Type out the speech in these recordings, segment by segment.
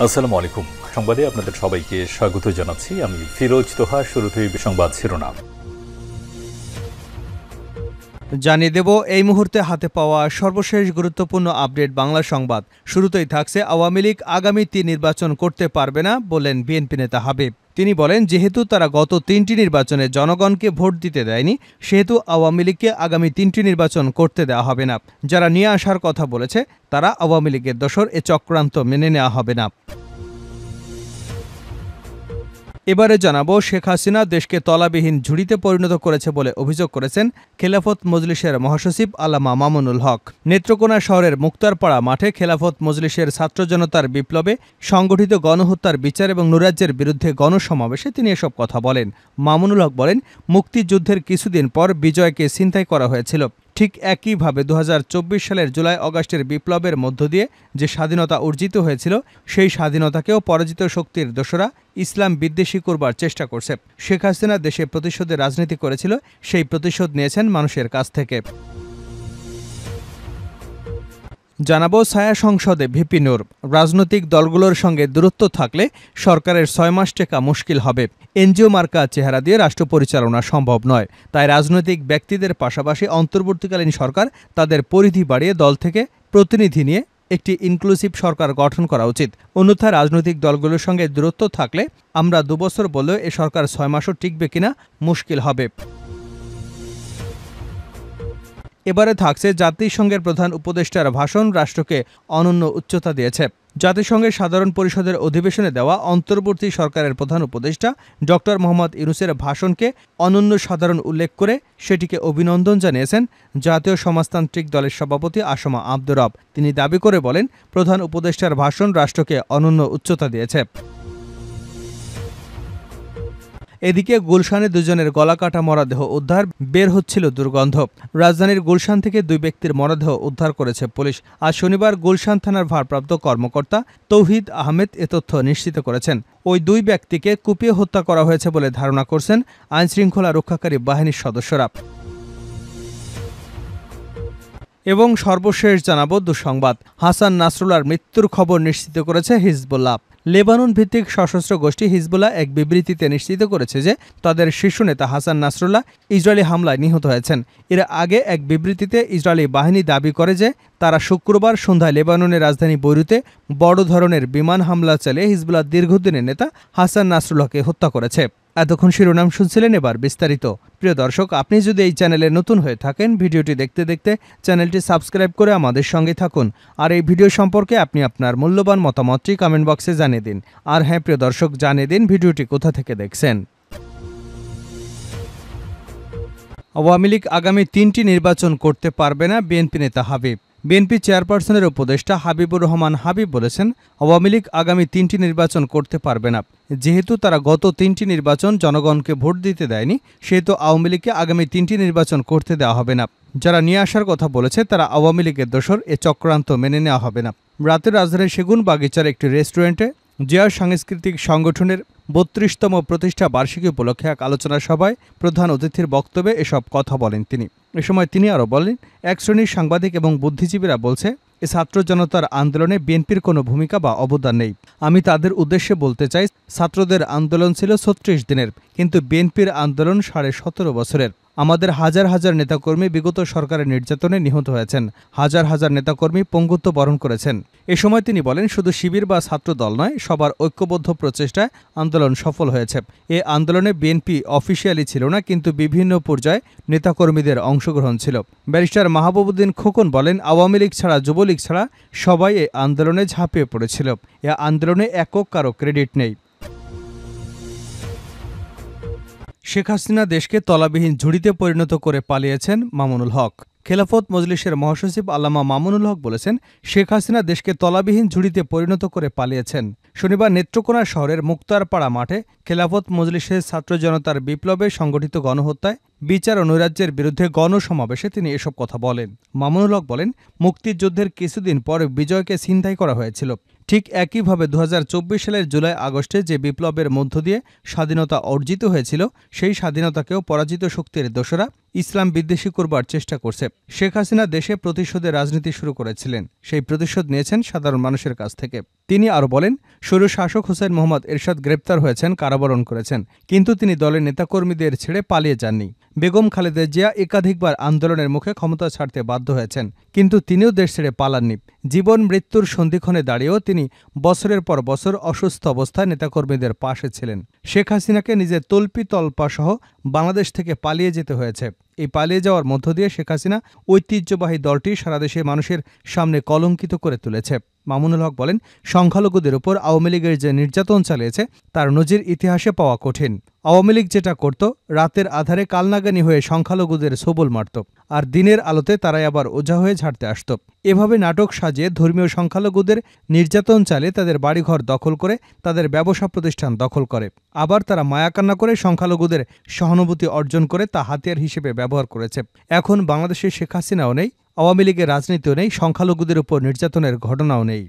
আসসালামু আলাইকুম। সংবাদে আপনাদের সবাইকে স্বাগত জানাচ্ছি। আমি ফিরোজ তোহা। শুরুতেই সংবাদ শিরোনাম জানিয়ে দেব এই মুহূর্তে হাতে পাওয়া সর্বশেষ গুরুত্বপূর্ণ আপডেট বাংলা সংবাদ। শুরুতেই থাকছে আওয়ামী লীগ আগামীতে নির্বাচন করতে পারবে না বললেন বিএনপি নেতা হাবিব। তিনি বলেন, যেহেতু তারা গত ৩টি নির্বাচনে জনগণকে ভোট দিতে দেয়নি, সেহেতু আওয়ামী লীগকে আগামী ৩টি নির্বাচন করতে দেওয়া হবে না। যারা নিয়ে আসার কথা বলেছে তারা আওয়ামী লীগের দোসর, এ চক্রান্ত মেনে নেওয়া হবে না। এবারে জানাবো, শেখ হাসিনা দেশকে তলাবিহীন ঝুড়িতে পরিণত করেছে বলে অভিযোগ করেছেন খেলাফত মজলিসের মহাসচিব আল্লামা মামুনুল হক। নেত্রকোনা শহরের মুক্তারপাড়া মাঠে খেলাফত মজলিসের ছাত্র জনতার বিপ্লবে সংগঠিত গণহত্যার বিচার এবং নৈরাজ্যের বিরুদ্ধে গণসমাবেশে তিনি এসব কথা বলেন। মামুনুল হক বলেন, মুক্তিযুদ্ধের কিছুদিন পর বিজয়কে ছিনতাই করা হয়েছিল। ঠিক একইভাবে ২০২৪ সালের জুলাই আগস্টের বিপ্লবের মধ্য দিয়ে যে স্বাধীনতা অর্জিত হয়েছিল, সেই স্বাধীনতাকেও পরাজিত শক্তির দোসরা ইসলাম বিদ্বেষী করবার চেষ্টা করছে। শেখ হাসিনা দেশে প্রতিশোধের রাজনীতি করেছিল, সেই প্রতিশোধ নিয়েছেন মানুষের কাছ থেকে। জানাবো, ছায়া সংসদে ভিপি নূর, রাজনৈতিক দলগুলোর সঙ্গে দূরত্ব থাকলে সরকারের ৬ মাস টেকা মুশকিল হবে। এনজিও মার্কা চেহারা দিয়ে রাষ্ট্র পরিচালনা সম্ভব নয়, তাই রাজনৈতিক ব্যক্তিদের পাশাপাশি অন্তর্বর্তীকালীন সরকার তাদের পরিধি বাড়িয়ে দল থেকে প্রতিনিধি নিয়ে একটি ইনক্লুসিভ সরকার গঠন করা উচিত। অন্যথায় রাজনৈতিক দলগুলোর সঙ্গে দূরত্ব থাকলে আমরা ২ বছর বললেও এ সরকার ৬ মাসও টিকবে কিনা মুশকিল হবে। এবারে থাকছে জাতিসংঘের প্রধান উপদেষ্টার ভাষণ, রাষ্ট্রকে অনন্য উচ্চতা দিয়েছে। জাতিসংঘের সাধারণ পরিষদের অধিবেশনে দেওয়া অন্তর্বর্তী সরকারের প্রধান উপদেষ্টা ড মোহাম্মদ ইউনূসের ভাষণকে অনন্য সাধারণ উল্লেখ করে সেটিকে অভিনন্দন জানিয়েছেন জাতীয় সমাজতান্ত্রিক দলের সভাপতি আসমা আব্দুর রব। তিনি দাবি করে বলেন, প্রধান উপদেষ্টার ভাষণ রাষ্ট্রকে অনন্য উচ্চতা দিয়েছে। এদিকে গুলশানে দুজনের গলাকাটা মরদেহ উদ্ধার, বের হচ্ছিল দুর্গন্ধ। রাজধানীর গুলশান থেকে ২ ব্যক্তির মরদেহ উদ্ধার করেছে পুলিশ। আজ শনিবার গুলশান থানার ভারপ্রাপ্ত কর্মকর্তা তৌহিদ আহমেদ এ তথ্য নিশ্চিত করেছেন। ওই ২ ব্যক্তিকে কুপিয়ে হত্যা করা হয়েছে বলে ধারণা করছেন আইনশৃঙ্খলা রক্ষাকারী বাহিনীর সদস্যরা। এবং সর্বশেষ জানাবো দুঃসংবাদ, হাসান নাসরুল্লাহর মৃত্যুর খবর নিশ্চিত করেছে হিজবুল্লাহ। লেবানন ভিত্তিক সশস্ত্র গোষ্ঠী হিজবুল্লাহ এক বিবৃতিতে নিশ্চিত করেছে যে তাদের শীর্ষ নেতা হাসান নাসরুল্লাহ ইসরায়েলি হামলায় নিহত হয়েছেন। এর আগে এক বিবৃতিতে ইসরায়েলি বাহিনী দাবি করে যে তারা শুক্রবার সন্ধ্যায় লেবাননের রাজধানী বৈরুতে বড় ধরনের বিমান হামলা চালিয়ে হিজবুল্লাহ দীর্ঘদিনের নেতা হাসান নাসরুল্লাহকে হত্যা করেছে। এতক্ষণ শিরোনাম শুনছিলেন, এবার বিস্তারিত। প্রিয় দর্শক, আপনি যদি এই চ্যানেলে নতুন হয়ে থাকেন, ভিডিওটি দেখতে দেখতে চ্যানেলটি সাবস্ক্রাইব করে আমাদের সঙ্গে থাকুন। আর এই ভিডিও সম্পর্কে আপনি আপনার মূল্যবান মতামতটি কমেন্ট বক্সে জানিয়ে দিন। আর হ্যাঁ প্রিয় দর্শক, জানিয়ে দিন ভিডিওটি কোথা থেকে দেখছেন। আওয়ামী লীগ আগামী ৩টি নির্বাচন করতে পারবে না, বিএনপি নেতা হাবিব। বিএনপি চেয়ারপারসনের উপদেষ্টা হাবিবুর রহমান হাবিব বলেছেন, আওয়ামী লীগ আগামী ৩টি নির্বাচন করতে পারবে না। যেহেতু তারা গত ৩টি নির্বাচন জনগণকে ভোট দিতে দেয়নি, সেহেতু আওয়ামী লীগকে আগামী ৩টি নির্বাচন করতে দেওয়া হবে না। যারা নিয়ে আসার কথা বলেছে তারা আওয়ামী লীগের দোসর, এ চক্রান্ত মেনে নেওয়া হবে না। রাতে রাজধানীর সেগুন বাগিচার একটি রেস্টুরেন্টে জিয়া সাংস্কৃতিক সংগঠনের ৩২তম প্রতিষ্ঠা বার্ষিকী উপলক্ষে এক আলোচনা সভায় প্রধান অতিথির বক্তব্যে এসব কথা বলেন তিনি। এ সময় তিনি আরও বলেন, এক শ্রেণীর সাংবাদিক এবং বুদ্ধিজীবীরা বলছে এ ছাত্র জনতার আন্দোলনে বিএনপির কোনো ভূমিকা বা অবদান নেই। আমি তাদের উদ্দেশ্যে বলতে চাই, ছাত্রদের আন্দোলন ছিল ৩৬ দিনের, কিন্তু বিএনপির আন্দোলন ১৭.৫ বছরের। আমাদের হাজার হাজার নেতাকর্মী বিগত সরকারের নির্যাতনে নিহত হয়েছেন, হাজার হাজার নেতাকর্মী পঙ্গুত্ব বরণ করেছেন। এ সময় তিনি বলেন, শুধু শিবির বা ছাত্র দল নয়, সবার ঐক্যবদ্ধ প্রচেষ্টায় আন্দোলন সফল হয়েছে। এ আন্দোলনে বিএনপি অফিসিয়ালি ছিল না, কিন্তু বিভিন্ন পর্যায়ে নেতাকর্মীদের অংশগ্রহণ ছিল। ব্যারিস্টার মাহবুবউদ্দিন খোকন বলেন, আওয়ামী লীগ ছাড়া, যুবলীগ ছাড়া সবাই এ আন্দোলনে ঝাঁপিয়ে পড়েছিল। এ আন্দোলনে একক কারো ক্রেডিট নেই। শেখ হাসিনা দেশকে তলাবিহীন ঝুড়িতে পরিণত করে পালিয়েছেন মামুনুল হক। খেলাফত মজলিসের মহাসচিব আল্লামা মামুনুল হক বলেছেন, শেখ হাসিনা দেশকে তলাবিহীন ঝুড়িতে পরিণত করে পালিয়েছেন। শনিবার নেত্রকোনা শহরের মুক্তারপাড়া মাঠে খেলাফত মজলিসের ছাত্র জনতার বিপ্লবে সংগঠিত গণহত্যায় বিচার ও নৈরাজ্যের বিরুদ্ধে গণসমাবেশে তিনি এসব কথা বলেন। মামুনুল হক বলেন, মুক্তিযুদ্ধের কিছুদিন পর বিজয়কে ছিনতাই করা হয়েছিল। ঠিক একইভাবে ২০২৪ সালের জুলাই আগস্টে যে বিপ্লবের মধ্য দিয়ে স্বাধীনতা অর্জিত হয়েছিল, সেই স্বাধীনতাকেও পরাজিত শক্তির দোসরা ইসলাম বিদ্বেষী করবার চেষ্টা করছে। শেখ হাসিনা দেশে প্রতিশোধের রাজনীতি শুরু করেছিলেন, সেই প্রতিশোধ নিয়েছেন সাধারণ মানুষের কাছ থেকে। তিনি আরও বলেন, স্বৈরশাসক হোসেন মোহাম্মদ এরশাদ গ্রেপ্তার হয়েছেন, কারাবরণ করেছেন, কিন্তু তিনি দলের নেতাকর্মীদের ছেড়ে পালিয়ে যাননি। বেগম খালেদা জিয়া একাধিকবার আন্দোলনের মুখে ক্ষমতা ছাড়তে বাধ্য হয়েছেন, কিন্তু তিনিও দেশ ছেড়ে পালাননি। জীবন মৃত্যুর সন্ধিক্ষণে দাঁড়িয়েও তিনি বছরের পর বছর অসুস্থ অবস্থায় নেতাকর্মীদের পাশে ছিলেন। শেখ হাসিনাকে নিজের তল্পি-তল্পা সহ বাংলাদেশ থেকে পালিয়ে যেতে হয়েছে। এই পালিয়ে যাওয়ার মধ্য দিয়ে শেখ হাসিনা ঐতিহ্যবাহী দলটি সারা দেশের মানুষের সামনে কলঙ্কিত করে তুলেছে। মামুনুল হক বলেন, সংখ্যালঘুদের উপর আওয়ামী লীগের যে নির্যাতন চালিয়েছে তার নজির ইতিহাসে পাওয়া কঠিন। আওয়ামী লীগ যেটা করত, রাতের আধারে কালনাগানি হয়ে সংখ্যালঘুদের সবল মারত, আর দিনের আলোতে তারাই আবার ওঝা হয়ে ঝাড়তে আসত। এভাবে নাটক সাজিয়ে ধর্মীয় সংখ্যালঘুদের নির্যাতন চালিয়ে তাদের বাড়িঘর দখল করে, তাদের ব্যবসা প্রতিষ্ঠান দখল করে। আবার তারা মায়াকান্না করে সংখ্যালঘুদের সহানুভূতি অর্জন করে তা হাতিয়ার হিসেবে ব্যবহার করেছে। এখন বাংলাদেশে শেখ হাসিনাও নেই, আওয়ামী লীগের রাজনীতিও নেই, সংখ্যালঘুদের উপর নির্যাতনের ঘটনাও নেই।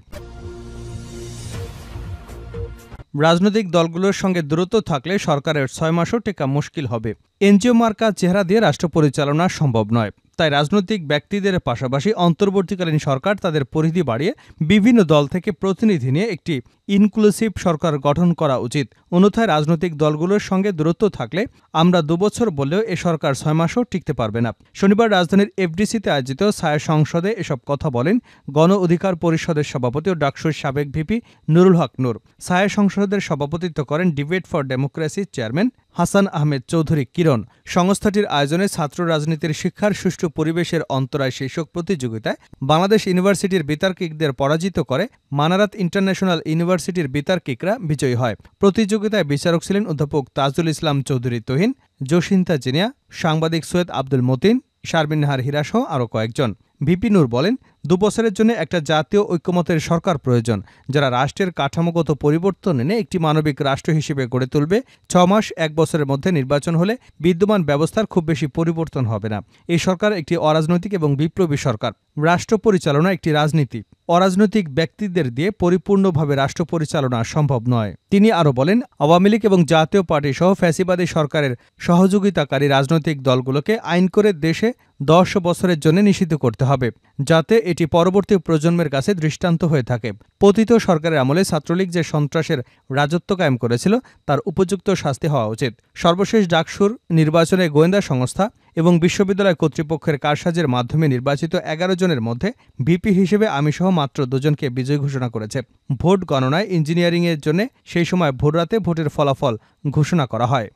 রাজনৈতিক দলগুলোর সঙ্গে দূরত্ব থাকলে সরকারের ৬ মাসও টেকা মুশকিল হবে। এনজিও মার্কা চেহারা দিয়ে রাষ্ট্র পরিচালনা সম্ভব নয়। তাই রাজনৈতিক ব্যক্তিদের পাশাপাশি অন্তর্বর্তীকালীন সরকার তাদের পরিধি বাড়িয়ে বিভিন্ন দল থেকে প্রতিনিধি নিয়ে একটি ইনক্লুসিভ সরকার গঠন করা উচিত। অন্যথায় রাজনৈতিক দলগুলোর সঙ্গে দূরত্ব থাকলে আমরা ২ বছর বললেও এ সরকার ৬ মাসও টিকতে পারবে না। শনিবার রাজধানীর এফডিসিতে আয়োজিত ছায়া সংসদে এসব কথা বলেন গণ অধিকার পরিষদের সভাপতি ও ডাকসুর সাবেক ভিপি নুরুল হক নূর। ছায়া সংসদের সভাপতিত্ব করেন ডিবেট ফর ডেমোক্রেসির চেয়ারম্যান হাসান আহমেদ চৌধুরী কিরণ। সংস্থাটির আয়োজনে ছাত্র রাজনীতির শিক্ষার সুষ্ঠু পরিবেশের অন্তরায় শীর্ষক প্রতিযোগিতায় বাংলাদেশ ইউনিভার্সিটির বিতার্কিকদের পরাজিত করে মানারাত ইন্টারন্যাশনাল ইউনিভার্সিটির বিতার্কিকরা বিজয়ী হয়। প্রতিযোগিতায় বিচারক ছিলেন অধ্যাপক তাজুল ইসলাম চৌধুরী তুহিন, জসিন্তা জিনিয়া, সাংবাদিক সৈয়দ আব্দুল মতিন, শারমিন নাহার হীরাসহ আরও কয়েকজন। ভিপি নূর বলেন, ২ বছরের জন্য একটা জাতীয় ঐক্যমতের সরকার প্রয়োজন, যারা রাষ্ট্রের কাঠামোগত পরিবর্তন এনে একটি মানবিক রাষ্ট্র হিসেবে গড়ে তুলবে। ৬ মাস ১ বছরের মধ্যে নির্বাচন হলে বিদ্যমান ব্যবস্থার খুব বেশি পরিবর্তন হবে না। এই সরকার একটি অরাজনৈতিক এবং বিপ্লবী সরকার। রাষ্ট্র পরিচালনা একটি রাজনীতি। অরাজনৈতিক ব্যক্তিদের দিয়ে পরিপূর্ণভাবে রাষ্ট্র পরিচালনা সম্ভব নয়। তিনি আরও বলেন, আওয়ামী লীগ এবং জাতীয় পার্টি সহ ফ্যাসিবাদী সরকারের সহযোগিতাকারী রাজনৈতিক দলগুলোকে আইন করে দেশে ১০ বছরের জন্য নিষিদ্ধ করতে হবে, যাতে এটি পরবর্তী প্রজন্মের কাছে দৃষ্টান্ত হয়ে থাকে। পতিত সরকারের আমলে ছাত্রলীগ যে সন্ত্রাসের রাজত্ব কায়েম করেছিল তার উপযুক্ত শাস্তি হওয়া উচিত। সর্বশেষ ডাকসুর নির্বাচনে গোয়েন্দা সংস্থা এবং বিশ্ববিদ্যালয় কর্তৃপক্ষের কারসাজের মাধ্যমে নির্বাচিত ১১ জনের মধ্যে ভিপি হিসেবে আমিসহ মাত্র ২ জনকে বিজয়ী ঘোষণা করেছে। ভোট গণনায় ইঞ্জিনিয়ারিংয়ের জন্য সেই সময় ভোররাতে ভোটের ফলাফল ঘোষণা করা হয়।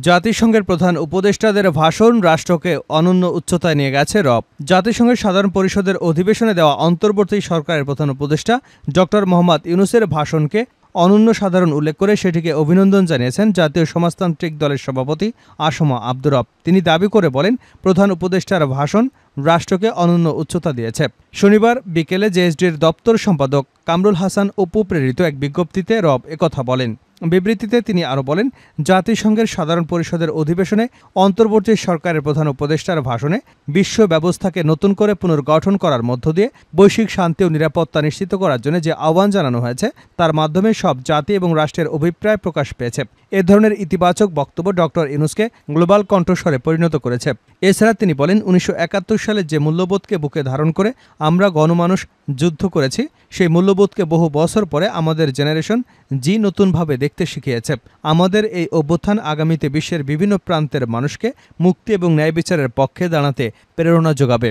জাতিসংঘের প্রধান উপদেষ্টাদের ভাষণ রাষ্ট্রকে অনন্য উচ্চতায় নিয়ে গেছে রব। জাতিসংঘের সাধারণ পরিষদের অধিবেশনে দেওয়া অন্তর্বর্তী সরকারের প্রধান উপদেষ্টা ড মোহাম্মদ ইউনূসের ভাষণকে অনন্য সাধারণ উল্লেখ করে সেটিকে অভিনন্দন জানিয়েছেন জাতীয় সমাজতান্ত্রিক দলের সভাপতি আসমা আব্দুর রব। তিনি দাবি করে বলেন, প্রধান উপদেষ্টার ভাষণ রাষ্ট্রকে অনন্য উচ্চতা দিয়েছে। শনিবার বিকেলে জেএসডির দপ্তর সম্পাদক কামরুল হাসান অপু প্রেরিত এক বিজ্ঞপ্তিতে রব একথা বলেন। বিবৃতিতে তিনি আরও বলেন, জাতিসংঘের সাধারণ পরিষদের অধিবেশনে অন্তর্বর্তী সরকারের প্রধান উপদেষ্টার ভাষণে বিশ্ব ব্যবস্থাকে নতুন করে পুনর্গঠন করার মধ্য দিয়ে বৈশ্বিক শান্তি ও নিরাপত্তা নিশ্চিত করার জন্য যে আহ্বান জানানো হয়েছে তার মাধ্যমে সব জাতি এবং রাষ্ট্রের অভিপ্রায় প্রকাশ পেয়েছে। এ ধরনের ইতিবাচক বক্তব্য ড ইউনূসকে গ্লোবাল কণ্ঠস্বরে পরিণত করেছে। এছাড়া তিনি বলেন, ১৯৭১ সালে যে মূল্যবোধকে বুকে ধারণ করে আমরা গণমানুষ যুদ্ধ করেছি, সেই মূল্যবোধকে বহু বছর পরে আমাদের জেনারেশন জি নতুনভাবে দেখতে শিখিয়েছে। আমাদের এই অভ্যুত্থান আগামীতে বিশ্বের বিভিন্ন প্রান্তের মানুষকে মুক্তি এবং ন্যায় বিচারের পক্ষে দাঁড়াতে প্রেরণা যোগাবে।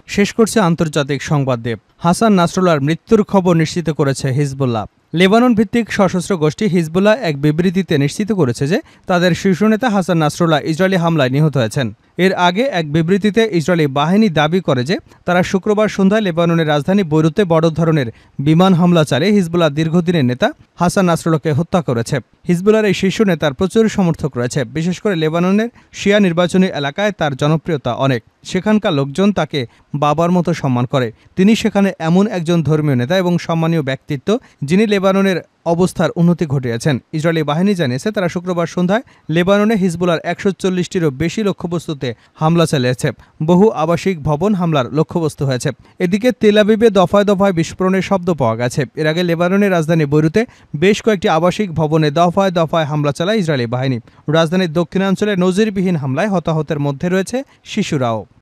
শেষ করছে আন্তর্জাতিক সংবাদ দেব। হাসান নাসরুল্লাহর মৃত্যুর খবর নিশ্চিত করেছে হিজবুল্লাহ। লেবানন ভিত্তিক সশস্ত্র গোষ্ঠী হিজবুল্লাহ এক বিবৃতিতে নিশ্চিত করেছে যে তাদের শীর্ষ নেতা হাসান নাসরুল্লাহ ইসরায়েলি হামলায় নিহত হয়েছেন। এর আগে এক বিবৃতিতে ইসরায়েলি বাহিনী দাবি করে যে তারা শুক্রবার সন্ধ্যায় লেবাননের রাজধানী বৈরুতে বড় ধরনের বিমান হামলা চালিয়ে হিজবুল্লাহ দীর্ঘদিনের নেতা হাসান নাসরুল্লাহকে হত্যা করেছে। হিজবুল্লাহর এই শীর্ষ নেতার প্রচুর সমর্থক রয়েছে। বিশেষ করে লেবাননের শিয়া নির্বাচনী এলাকায় তার জনপ্রিয়তা অনেক। সেখানকার লোকজন তাকে বাবার মতো সম্মান করে। তিনি সেখানে এমন একজন ধর্মীয় নেতা এবং সম্মানীয় ব্যক্তিত্ব যিনি লেবাননের অবস্থার উন্নতি ঘটিয়েছেন। ইসরায়েলি বাহিনী জানিয়েছে তারা শুক্রবার সন্ধ্যায় লেবাননে হিজবুল্লাহর ১৪০টিরও বেশি লক্ষ্যবস্তুতে হামলা চালিয়েছে। বহু আবাসিক ভবন হামলার লক্ষ্যবস্তু হয়েছে। এদিকে তেল আবিবে দফায় দফায় বিস্ফোরণের শব্দ পাওয়া গেছে। এর আগে লেবাননের রাজধানী বৈরুতে বেশ কয়েকটি আবাসিক ভবনে দফায় দফায় হামলা চালায় ইসরায়েলি বাহিনী। রাজধানীর দক্ষিণাঞ্চলে নজিরবিহীন হামলায় হতাহতের মধ্যে রয়েছে শিশুরাও।